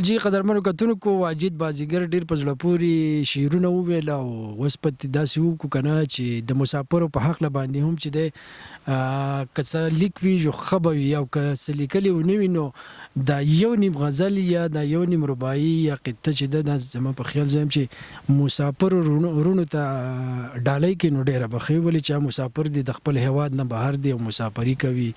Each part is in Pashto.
جی قدرمنو کتونکو واجد بازیګر ډیر په زړه پورې شعرونه وویل او اوس په داسې وکړو که نه چې د مسافرو په حق باندې هم چې دی که څه لیک وي جو ښه به وي او که څه لیکلي ونه وي نو دا یو نیم غزل یا دا یو نیم رباعي یا قطه چې ده دا زما په خیال زه یم چې مسافرو وروڼو ته ډالۍ کوي نو ډېره به ښه ولې چې مسافر دی د خپل هیواد نه بهر دی او مسافري کوي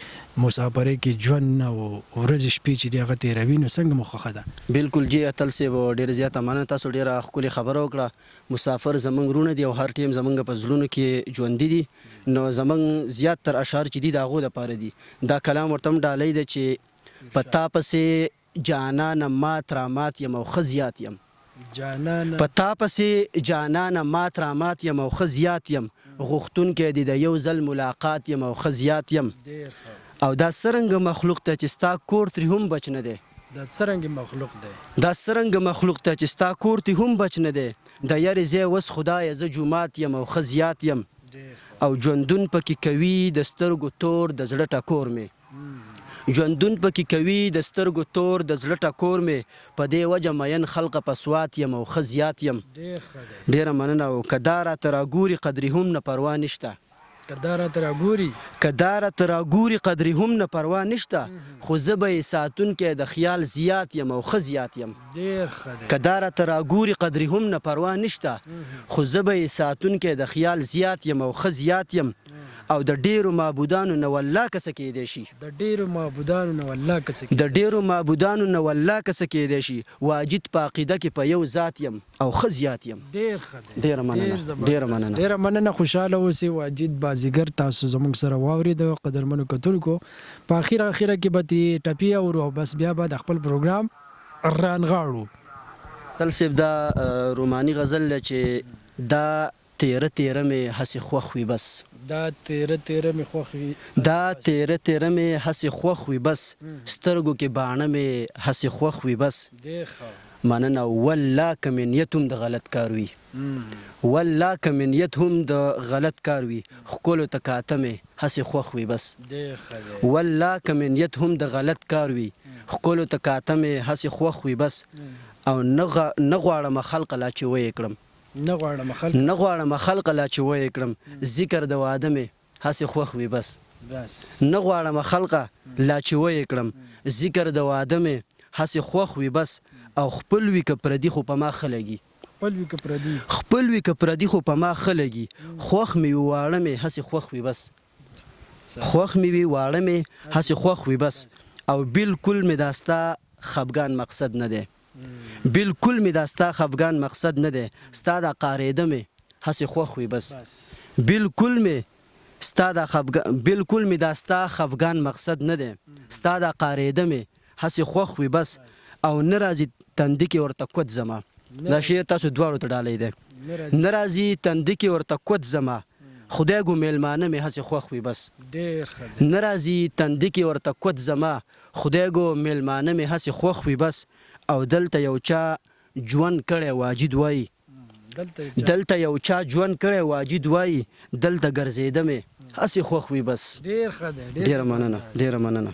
مسافرۍ کې ژوند او ورځې شپې چې دی هغه تېروي نو څنګه مو خوښه ده؟ بالکل جی اتل صاحب ډېره زیاته مننه تاسو ډېره ښکلې خبره وکړه مسافر زموږ وروڼه دي او هر ټیم زموږ په زړونو کې ژوندي دي نو زموږ زیاتر اشعار چې دي د هغو دپاره دي دا کلام ورته هم ډالۍ ده چې په تا پسې جانانه مات رامات یم او ښه زیات یم په تا پسې جانانه مات رامات یم او ښه زیات یم غوښتونکی دی د یو ځل ملاقات یم او ښه زیات یم او دا څرنګه مخلوق ته چې ستا کور ترې هم بچ نه دی دا څرنګه مخلوق دی دا څرنګه مخلوق ته چې ستا کور ترې هم بچ نه دی د یارې ځای اوس خدایه زه جومات یم او ښه زیات یم او ژوندون پکې کوي د سترګو تور د زړه ټکور مې ژوندون پکې کوي د سترګو تور د زړه ټکور مې په دې وجه مین خلقه په سوات یم او ښه زیات یم ډېره مننه او که دا راته راګوري قدرې هم نه پروا نشته که دا راته راګوري قدرې هم نه پروا نشته خو زه به یې ساتونکی د خیال زیات یم او ښه زیات یم که دا راته راګوري قدرې هم نه پروا نشته خو زه به یې ساتونکی د خیال زیات یم او ښه زیات یم او د ډیرو معبودانو نه والله که څه کیدی شي د ډیرو معبودانو نه والله که څه کیدی شي واجد په عقیده کې په یو ذات یم او ښه زیات یم ډېره مننه خوشحاله اوسئ واجد بازیګر تاسو زموږ سره واورېده قدرمنو کتونکو په اخره کې به ترې ټپي اورو او بس بیا به د خپل پروګرام رانغاړو تل صاحب دا روماني غزل ده چې دا تیره تیره مې هسې خوښ وي بس دا تیره تیره مې هسې خوښ وي بس سترګو کې باڼه مې هسې خوښ وي بس مننه والله که مې نیت هم د غلط کار وي ښکلو ته کاته مې هسې خوښ وي بس والله که مې نیت هم د غلط کار وي ښکلو ته کاته مې هسې خوښ وي بس او نه غواړم خلقه لا چې ویې کړم نه غواړم خلقه لا چې ویې کړم ذکر د واده مې هسې خوښ وي بس نه غواړم خلقه لا چې ویې کړم ذکر د واده مې هسې خوښ وي بس او خپل وي که پردي خو په ما ښه لګي خوښ مې وي واړه مې هسې خوښ وي بس او بالکل مې دا ستا خفګان مقصد نه دی ستا دا قارېده مې هسې خوښ وي بس بالکل مې دا ستا خفګان مقصد نه دی ستا دا قارېده مې هسې خوښ وي بس او نه راځي تندي کې ورته کوت زما دا شعر تاسو دواړو ته ډالۍ دی نه راځي تندي کې ورته کوت زما خدای ګو میلمانه مې هسې خوښ وي بس نه راځي تندي کې ورته کوت زما خدای ګو میلمانه مې هسې خوښ وي بس او دلته یو چا ژوند کړی واجد وایي دلته ګرځېده مې هسې خوښ وي بس ډېره مننه